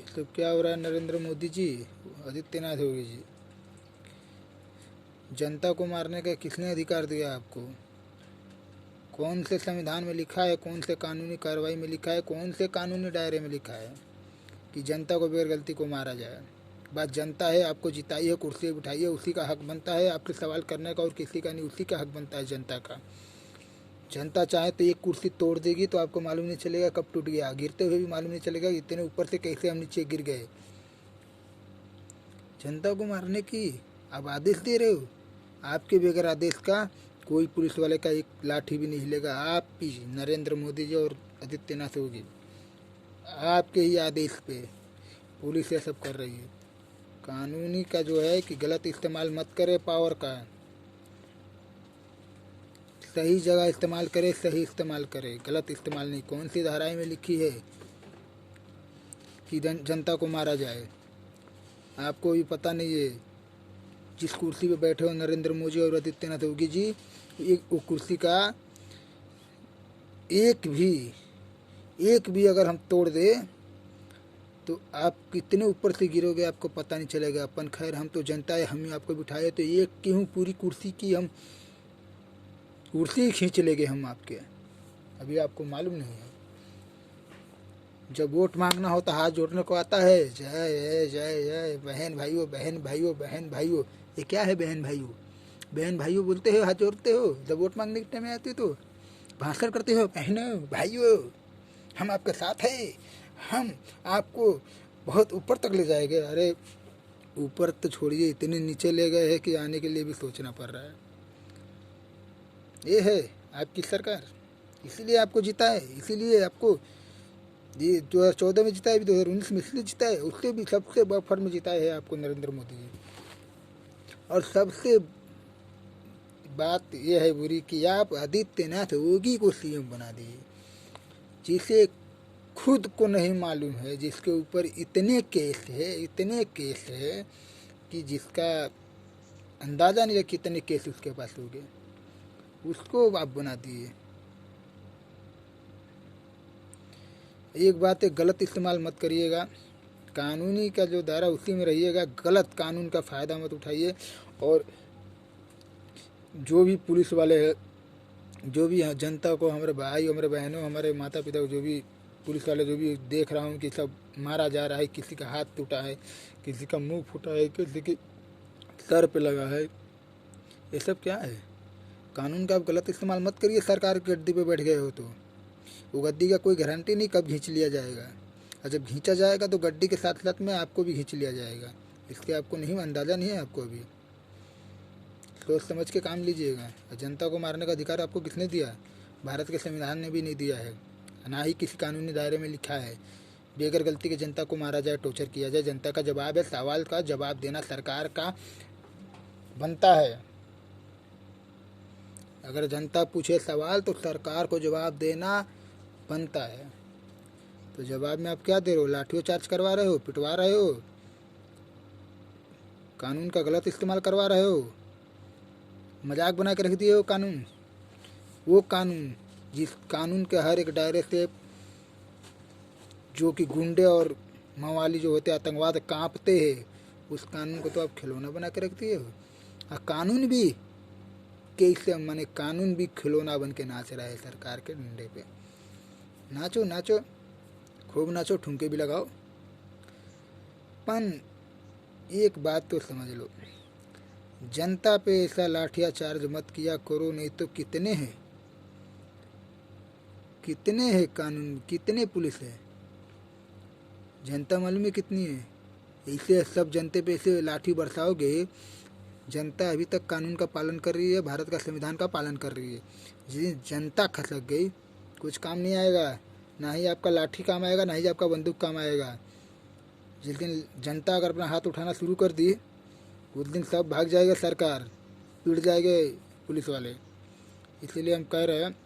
तो क्या हो रहा है नरेंद्र मोदी जी, आदित्यनाथ योगी जी? जनता को मारने का किसने अधिकार दिया आपको? कौन से संविधान में लिखा है, कौन से कानूनी कार्रवाई में लिखा है, कौन से कानूनी दायरे में लिखा है कि जनता को बगैर गलती को मारा जाए? बात जनता है, आपको जिताई है, कुर्सी बिठाई है, उसी का हक बनता है आपसे सवाल करने का, और किसी का नहीं, उसी का हक बनता है जनता का। जनता चाहे तो एक कुर्सी तोड़ देगी तो आपको मालूम नहीं चलेगा कब टूट गया, गिरते हुए भी मालूम नहीं चलेगा इतने ऊपर से कैसे हम नीचे गिर गए। जनता को मारने की आप आदेश दे रहे हो? आपके बगैर आदेश का कोई पुलिस वाले का एक लाठी भी नहीं हिलेगा। आप ही नरेंद्र मोदी जी और आदित्यनाथ योगी, आपके ही आदेश पे पुलिस ये सब कर रही है। कानूनी का जो है कि गलत इस्तेमाल मत करे पावर का, सही जगह इस्तेमाल करे, सही इस्तेमाल करे, गलत इस्तेमाल नहीं। कौन सी धाराएं में लिखी है कि जनता को मारा जाए? आपको भी पता नहीं है। जिस कुर्सी पे बैठे हो नरेंद्र मोदी और आदित्यनाथ योगी जी, वो कुर्सी का एक भी अगर हम तोड़ दे तो आप कितने ऊपर से गिरोगे आपको पता नहीं चलेगा। अपन खैर हम तो जनता है, हम ही आपको बिठाए तो एक क्यों पूरी कुर्सी की हम कुर्सी खींच लेंगे हम आपके, अभी आपको मालूम नहीं है। जब वोट मांगना हो तो हाथ जोड़ने को आता है, जय जय जय बहन भाइयों, बहन भाइयों, बहन भाइयों। ये क्या है बहन भाइयों? बहन भाइयों बोलते हो, हाथ जोड़ते हो, जब वोट मांगने के टाइम में आते हो तो भाषण करते हो, बहनों भाइयों हम आपके साथ हैं, हम आपको बहुत ऊपर तक ले जाएंगे। अरे ऊपर तो छोड़िए, इतने नीचे ले गए हैं कि आने के लिए भी सोचना पड़ रहा है। ये है आपकी सरकार, इसीलिए आपको जिता है, इसीलिए आपको ये 2014 में जिता है, 2019 में इसलिए जिता है, उससे भी सबसे बड़ा फर्म जिताए है आपको नरेंद्र मोदी जी। और सबसे बात यह है बुरी कि आप आदित्यनाथ योगी को सीएम बना दिए, जिसे खुद को नहीं मालूम है, जिसके ऊपर इतने केस है कि जिसका अंदाज़ा नहीं है कितने केस उसके पास हो गए, उसको आप बना दिए। एक बात है, गलत इस्तेमाल मत करिएगा, कानूनी का जो दायरा उसी में रहिएगा, गलत कानून का फ़ायदा मत उठाइए। और जो भी पुलिस वाले हैं, जो भी जनता को, हमारे भाई, हमारे बहनों, हमारे माता पिता को, जो भी पुलिस वाले जो भी देख रहा हूँ कि सब मारा जा रहा है, किसी का हाथ टूटा है, किसी का मुंह फूटा है, किसी के सर पे लगा है, ये सब क्या है? कानून का आप गलत इस्तेमाल मत करिए। सरकार की गद्दी पे बैठ गए हो तो वो गद्दी का कोई गारंटी नहीं कब खींच लिया जाएगा, और जब खींचा जाएगा तो गद्दी के साथ साथ में आपको भी खींच लिया जाएगा। इसके आपको नहीं अंदाज़ा नहीं है, आपको अभी सोच समझ के काम लीजिएगा। जनता को मारने का अधिकार आपको किसने दिया? भारत के संविधान ने भी नहीं दिया है, ना ही किसी कानूनी दायरे में लिखा है बेगर गलती के जनता को मारा जाए, टॉर्चर किया जाए। जनता का जवाब है, सवाल का जवाब देना सरकार का बनता है। अगर जनता पूछे सवाल तो सरकार को जवाब देना बनता है। तो जवाब में आप क्या दे रहे हो? लाठियों चार्ज करवा रहे हो, पिटवा रहे हो, कानून का गलत इस्तेमाल करवा रहे हो, मजाक बना के रख दिए हो कानून। वो कानून जिस कानून के हर एक दायरे से जो कि गुंडे और मवाली जो होते आतंकवाद कांपते हैं, उस कानून को तो आप खिलौना बना के रख दिए हो। और कानून भी कैसे, माने कानून भी खिलौना बन के नाच रहा है सरकार के डंडे पे। नाचो नाचो, खूब नाचो, ठुमके भी लगाओ, पर एक बात तो समझ लो, जनता पे ऐसा लाठिया चार्ज मत किया करो, नहीं तो कितने हैं कानून, कितने पुलिस है, जनता मालूम है कितनी है। ऐसे सब जनते पे ऐसे लाठी बरसाओगे, जनता अभी तक कानून का पालन कर रही है, भारत का संविधान का पालन कर रही है। जिस जनता खसक गई, कुछ काम नहीं आएगा, ना ही आपका लाठी काम आएगा, ना ही आपका बंदूक काम आएगा। जिस दिन जनता अगर अपना हाथ उठाना शुरू कर दी, उस दिन सब भाग जाएगा, सरकार पिट जाएंगे पुलिस वाले। इसीलिए हम कह रहे हैं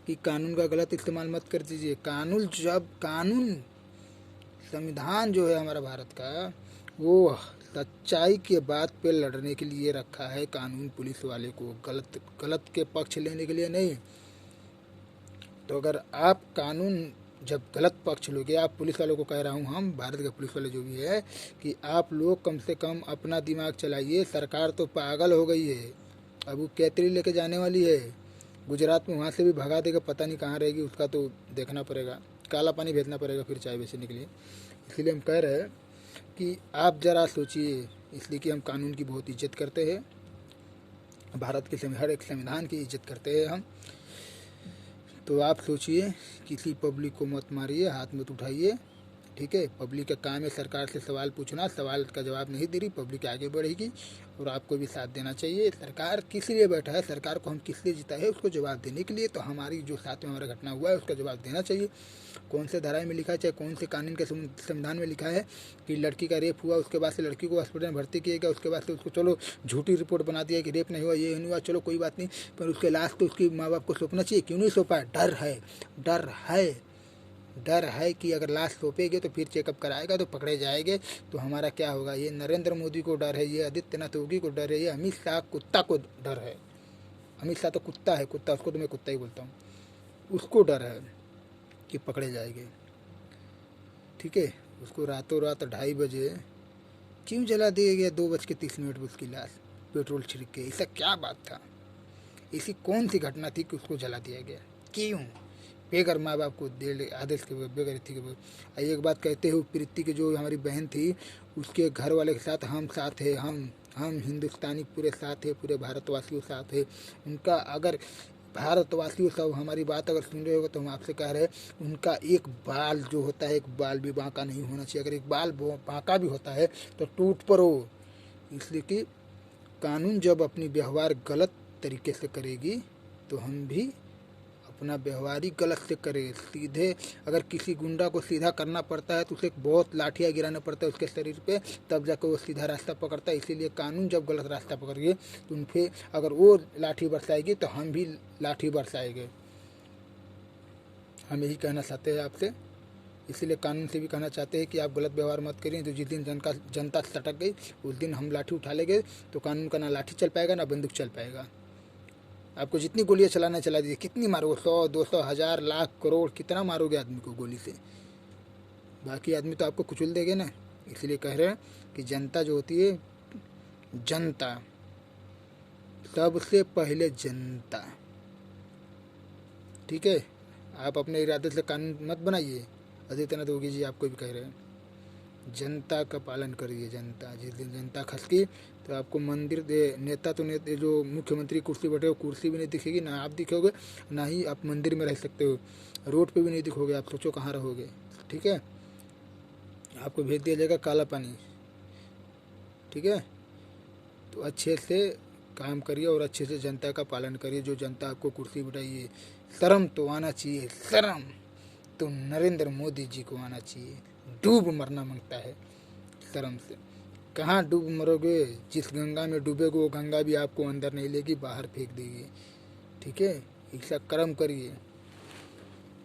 कि कानून का गलत इस्तेमाल मत कर दीजिए। कानून संविधान जो है हमारा भारत का, वो सच्चाई के बात पे लड़ने के लिए रखा है कानून, पुलिस वाले को गलत के पक्ष लेने के लिए नहीं। तो अगर आप कानून जब गलत पक्ष लोगे, आप पुलिस वालों को कह रहा हूँ, हम भारत के पुलिस वाले जो भी है, कि आप लोग कम से कम अपना दिमाग चलाइए। सरकार तो पागल हो गई है, अब वो कैतरी लेके जाने वाली है गुजरात में, वहाँ से भी भगा देगा, पता नहीं कहाँ रहेगी, उसका तो देखना पड़ेगा, काला पानी भेजना पड़ेगा फिर चाय बेचने के लिए। इसीलिए हम कह रहे हैं कि आप ज़रा सोचिए, इसलिए कि हम कानून की बहुत इज्जत करते हैं, भारत के हर एक संविधान की इज्जत करते हैं हम। तो आप सोचिए, किसी पब्लिक को मत मारिए, हाथ मत उठाइए, ठीक है। पब्लिक का काम है सरकार से सवाल पूछना, सवाल का जवाब नहीं दे रही, पब्लिक आगे बढ़ेगी और आपको भी साथ देना चाहिए। सरकार किस लिए बैठा है, सरकार को हम किस लिए जिताए, उसको जवाब देने के लिए। तो हमारी जो साथ में हमारा घटना हुआ है उसका जवाब देना चाहिए। कौन से धाराएं में लिखा है, चाहे कौन से कानून के संविधान में लिखा है कि लड़की का रेप हुआ, उसके बाद से लड़की को हॉस्पिटल में भर्ती किया गया, उसके बाद से उसको चलो झूठी रिपोर्ट बना दिया कि रेप नहीं हुआ, ये नहीं हुआ, चलो कोई बात नहीं, पर उसके लाश तो उसके माँ बाप को सौंपना चाहिए। क्यों नहीं सौंपा? डर है, डर है, डर है कि अगर लाश सौंपेगे तो फिर चेकअप कराएगा तो पकड़े जाएंगे, तो हमारा क्या होगा। ये नरेंद्र मोदी को डर है, ये आदित्यनाथ योगी को डर है, ये अमित शाह कुत्ता को डर है। अमित शाह तो कुत्ता है, कुत्ता, उसको तो मैं कुत्ता ही बोलता हूँ, उसको डर है कि पकड़े जाएंगे, ठीक है। उसको रातों रात 2:30 बजे क्यों जला दिया गया, 2:30 उसकी लाश पेट्रोल छिड़क के? ऐसा क्या बात था, ऐसी कौन सी घटना थी कि उसको जला दिया गया? क्यों? बेगर माँ बाप को दे आदेश के बगैर थी के बगैर। एक बात कहते हो, प्रीति की जो हमारी बहन थी, उसके घर वाले के साथ हम साथ है, हम हिंदुस्तानी पूरे साथ है, पूरे भारतवासियों साथ है उनका। अगर भारतवासियों सब हमारी बात अगर सुन रहे हो तो हम आपसे कह रहे हैं, उनका एक बाल जो होता है, एक बाल भी बांका नहीं होना चाहिए। अगर एक बाल बांका भी होता है तो टूट पड़ो। इसलिए कि कानून जब अपनी व्यवहार गलत तरीके से करेगी तो हम भी अपना व्यवहार ही गलत से करें। सीधे अगर किसी गुंडा को सीधा करना पड़ता है तो उसे बहुत लाठियाँ गिराना पड़ता है उसके शरीर पे, तब जाकर वो सीधा रास्ता पकड़ता है। इसीलिए कानून जब गलत रास्ता पकड़िए तो उन पर अगर वो लाठी बरसाएगी तो हम भी लाठी बरसाएंगे। हम यही कहना चाहते हैं आपसे। इसीलिए कानून से भी कहना चाहते हैं कि आप गलत व्यवहार मत करिए। तो जिस दिन जनता सटक गई उस दिन हम लाठी उठा लेंगे, तो कानून का ना लाठी चल पाएगा ना बंदूक चल पाएगा। आपको जितनी गोलियां चलाना चला दीजिए, कितनी मारोगे, 100, 200, 1000, लाख, करोड़, कितना मारोगे आदमी को गोली से? बाकी आदमी तो आपको कुचल देंगे ना। इसलिए कह रहे हैं कि जनता जो होती है, जनता सबसे पहले जनता, ठीक है। आप अपने इरादे से कानून मत बनाइए। आदित्यनाथ योगी जी आपको भी कह रहे हैं, जनता का पालन करिए। जनता, जिस दिन जनता खसकी तो आपको मंदिर दे नेता तो नेता जो मुख्यमंत्री कुर्सी बैठे हो, कुर्सी भी नहीं दिखेगी, ना आप दिखोगे, ना ही आप मंदिर में रह सकते हो, रोड पे भी नहीं दिखोगे। आप सोचो कहाँ रहोगे, ठीक है। आपको भेज दिया जाएगा काला पानी, ठीक है। तो अच्छे से काम करिए और अच्छे से जनता का पालन करिए। जो जनता आपको कुर्सी बिठाइए, शर्म तो आना चाहिए, शर्म तो नरेंद्र मोदी जी को आना चाहिए। डूब मरना मांगता है शर्म से। कहाँ डूब मरोगे? जिस गंगा में डूबेगे वो गंगा भी आपको अंदर नहीं लेगी, बाहर फेंक देगी, ठीक है। ऐसा कर्म करिए।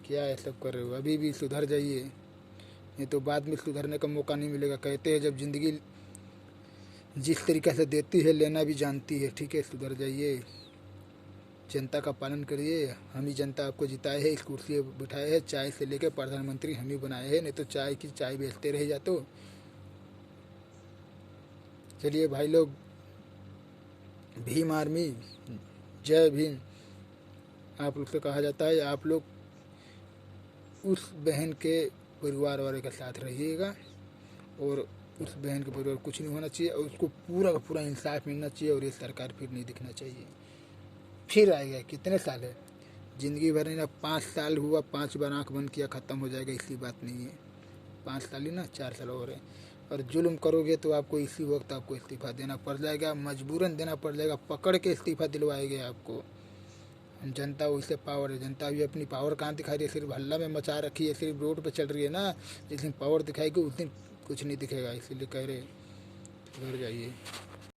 क्या ऐसा कर रहे हो? अभी भी सुधर जाइए, नहीं तो बाद में सुधरने का मौका नहीं मिलेगा। कहते हैं जब जिंदगी जिस तरीके से देती है लेना भी जानती है, ठीक है। सुधर जाइए, जनता का पालन करिए। हम ही जनता आपको जिताए है, इस कुर्सी पर बिठाए है, चाय से लेकर प्रधानमंत्री हम ही बनाए हैं, नहीं तो चाय की चाय बेचते रह जाते। चलिए भाई लोग, भीम आर्मी, जय भीम आप लोग से कहा जाता है। आप लोग उस बहन के परिवार वाले के साथ रहिएगा और उस बहन के परिवार कुछ नहीं होना चाहिए और उसको पूरा का पूरा इंसाफ मिलना चाहिए। और ये सरकार फिर नहीं दिखना चाहिए। फिर आएगा, कितने साल है, ज़िंदगी भर नहीं ना। 5 साल हुआ, 5 बार आँख बंद किया, ख़त्म हो जाएगा, इसी बात नहीं है। 5 साल ही ना, 4 साल और है। और जुल्म करोगे तो आपको इसी वक्त आपको इस्तीफ़ा देना पड़ जाएगा, मजबूरन देना पड़ जाएगा, पकड़ के इस्तीफ़ा दिलवाएंगे आपको। जनता वैसे पावर है, जनता भी अपनी पावर कहाँ दिखा रही है, सिर्फ हल्ला में मचा रखी है, सिर्फ रोड पे चल रही है ना। जिस दिन पावर दिखाएगी उस दिन कुछ नहीं दिखेगा। इसीलिए कह रहे घर जाइए।